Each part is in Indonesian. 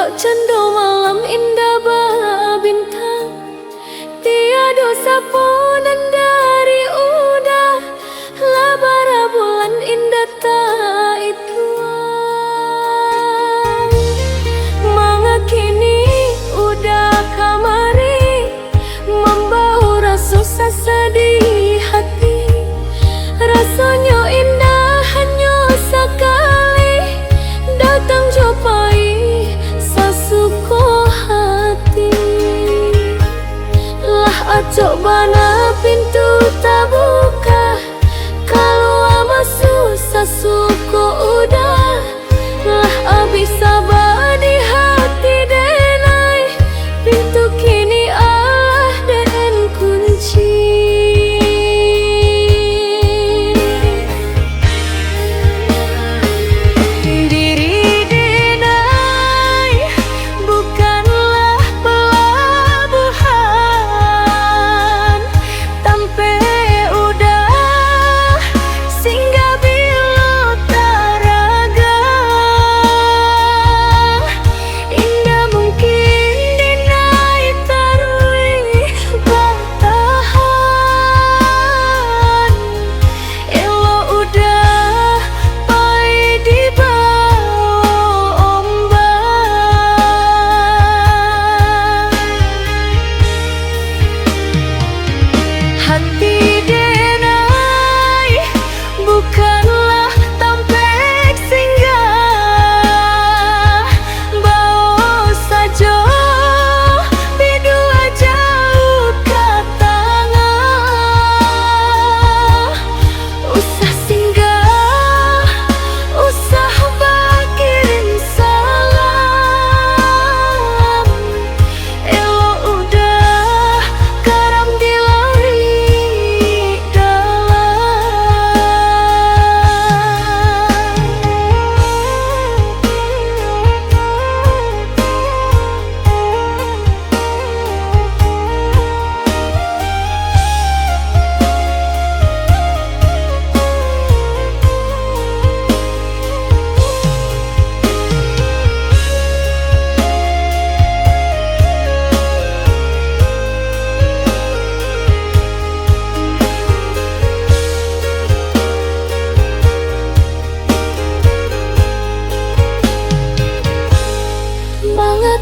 Walau cendo malam indah bintang, tiada sapunan dari udah, labara bulan indah tak itu. Mengakini udah kamari, membawa rasa sedih hati. Rasanya indah hanya sekali, datang jumpai sasuko hati. Lah acok bana pintu tak buka, kalau masuk sasuko udah. Lah abis sabar di hati denai, pintu kini Allah dan kunci.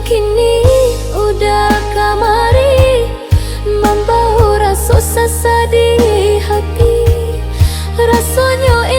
Kini udah kamari, membawa rasa sedih hati. Rasanya